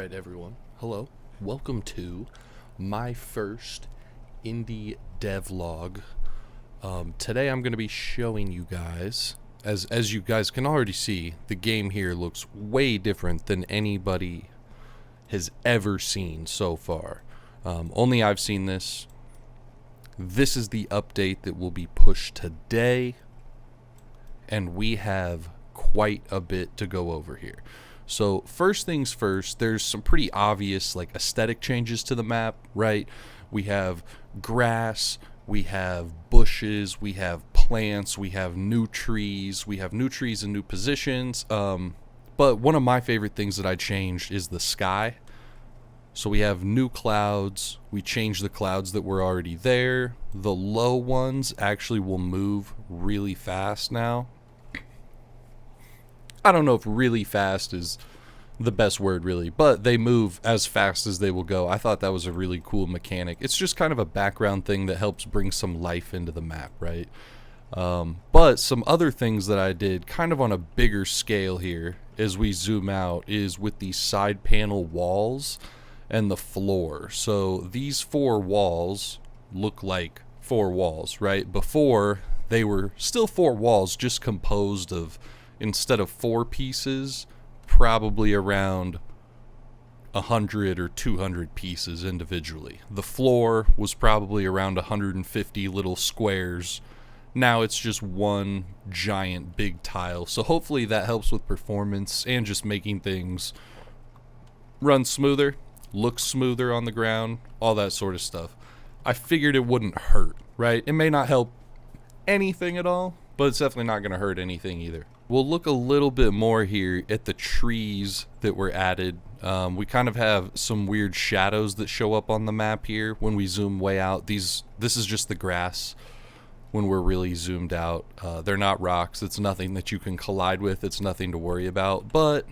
Alright everyone, hello, welcome to my first indie devlog. Today I'm going to be showing you guys, as you guys can already see, the game here looks way different than anybody has ever seen so far. Only I've seen this. This is the update that will be pushed today, and we have quite a bit to go over here. So first things first, there's some pretty obvious like aesthetic changes to the map, right? We have grass, we have bushes, we have plants, we have new trees in new positions. But one of my favorite things that I changed is the sky. So we have new clouds. We changed the clouds that were already there. The low ones actually will move really fast now. I don't know if really fast is the best word really, but they move as fast as they will go. I thought that was a really cool mechanic. It's just kind of a background thing that helps bring some life into the map, right? But some other things that I did kind of on a bigger scale here as we zoom out is with these side panel walls and the floor. So these four walls look like four walls, right? Before, they were still four walls, just composed of, instead of four pieces, probably around 100 or 200 pieces individually. The floor was probably around 150 little squares. Now it's just one giant big tile. So hopefully that helps with performance and just making things run smoother, look smoother on the ground, all that sort of stuff. I figured it wouldn't hurt, right? It may not help anything at all, but it's definitely not going to hurt anything either. We'll look a little bit more here at the trees that were added. We kind of have some weird shadows that show up on the map here when we zoom way out. This is just the grass when we're really zoomed out. They're not rocks. It's nothing that you can collide with. It's nothing to worry about. But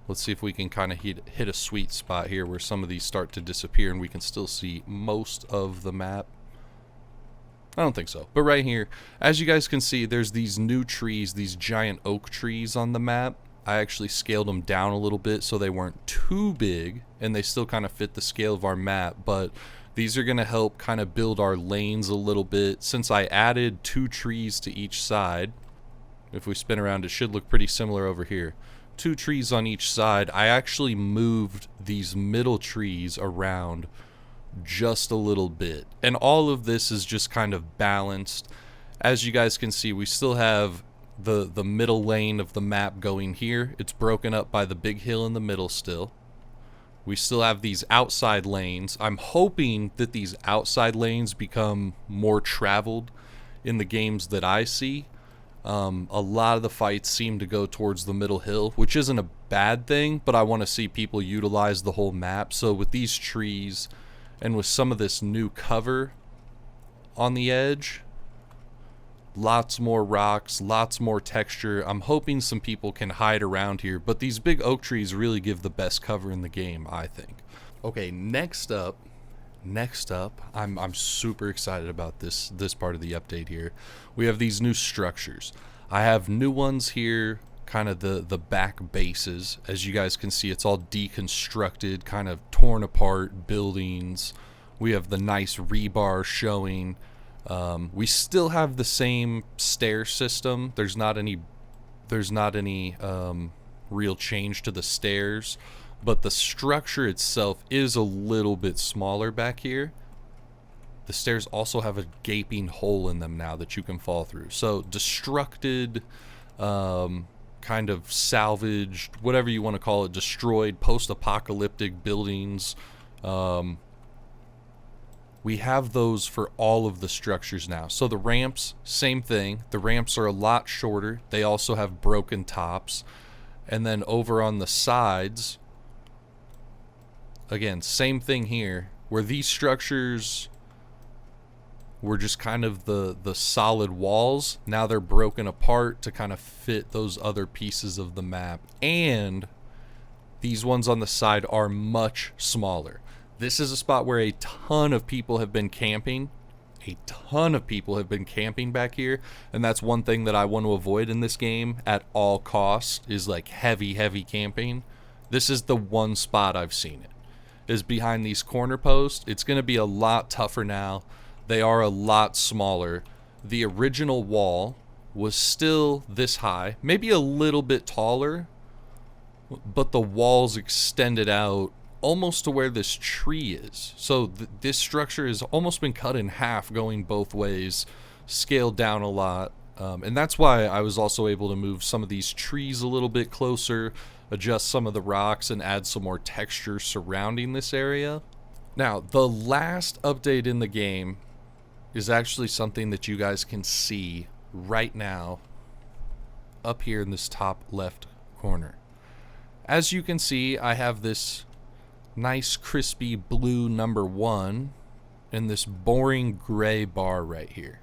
let's see if we can kind of hit a sweet spot here where some of these start to disappear and we can still see most of the map. I don't think so. But right here, as you guys can see, there's these new trees, these giant oak trees on the map. I actually scaled them down a little bit so they weren't too big, and they still kind of fit the scale of our map. But these are going to help kind of build our lanes a little bit. Since I added 2 trees to each side, if we spin around, it should look pretty similar over here. 2 trees on each side. I actually moved these middle trees around just a little bit, and all of this is just kind of balanced. As you guys can see, we still have the middle lane of the map going here. It's broken up by the big hill in the middle still. We still have these outside lanes. I'm hoping that these outside lanes become more traveled in the games that I see. A lot of the fights seem to go towards the middle hill, which isn't a bad thing, but I want to see people utilize the whole map. So with these trees and with some of this new cover on the edge, lots more rocks, lots more texture. I'm hoping some people can hide around here, but these big oak trees really give the best cover in the game, I think. Okay, next up, I'm super excited about this part of the update here. We have these new structures. I have new ones here, kind of the back bases. As you guys can see, it's all deconstructed, kind of torn apart buildings. We have the nice rebar showing. We still have the same stair system. There's not any real change to the stairs, but the structure itself is a little bit smaller back here. The stairs also have a gaping hole in them now that you can fall through. So destructed, kind of salvaged, whatever you want to call it, destroyed, post-apocalyptic buildings. We have those for all of the structures now. So the ramps, same thing. The ramps are a lot shorter. They also have broken tops. And then over on the sides, again, same thing here, where these structures were just kind of the solid walls. Now they're broken apart to kind of fit those other pieces of the map. And these ones on the side are much smaller. This is a spot where a ton of people have been camping. A ton of people have been camping back here. And that's one thing that I want to avoid in this game at all costs, is like heavy camping. This is the one spot I've seen it, is behind these corner posts. It's going to be a lot tougher now. They are a lot smaller. The original wall was still this high, maybe a little bit taller, but the walls extended out almost to where this tree is. So this structure has almost been cut in half going both ways, scaled down a lot. And that's why I was also able to move some of these trees a little bit closer, adjust some of the rocks, and add some more texture surrounding this area. Now, the last update in the game is actually something that you guys can see right now up here in this top left corner. As you can see, I have this nice crispy blue number 1 and this boring gray bar right here.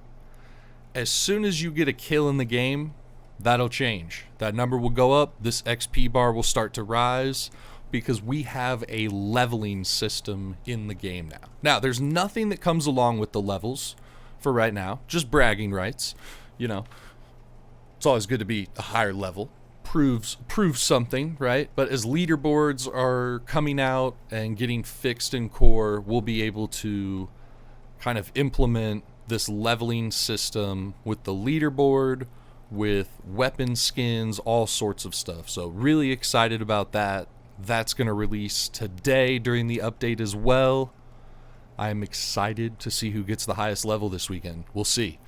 As soon as you get a kill in the game, that'll change. That number will go up, this XP bar will start to rise, because we have a leveling system in the game now. Now, there's nothing that comes along with the levels for right now, just bragging rights. You know, it's always good to be a higher level. Proves something, right? But as leaderboards are coming out and getting fixed in core, we'll be able to kind of implement this leveling system with the leaderboard, with weapon skins, all sorts of stuff. So really excited about that. That's going to release today during the update as well. I'm excited to see who gets the highest level this weekend. We'll see.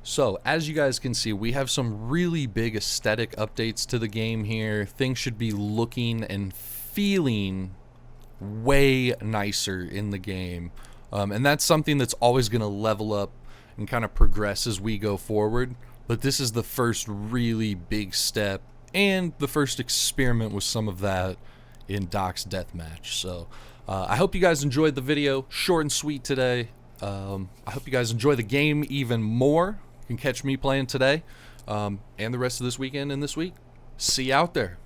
So, as you guys can see, we have some really big aesthetic updates to the game here. Things should be looking and feeling way nicer in the game. And that's something that's always going to level up and kind of progress as we go forward. But this is the first really big step and the first experiment with some of that in Doc's Deathmatch. So, I hope you guys enjoyed the video. Short and sweet today. I hope you guys enjoy the game even more. You can catch me playing today and the rest of this weekend and this week. See you out there.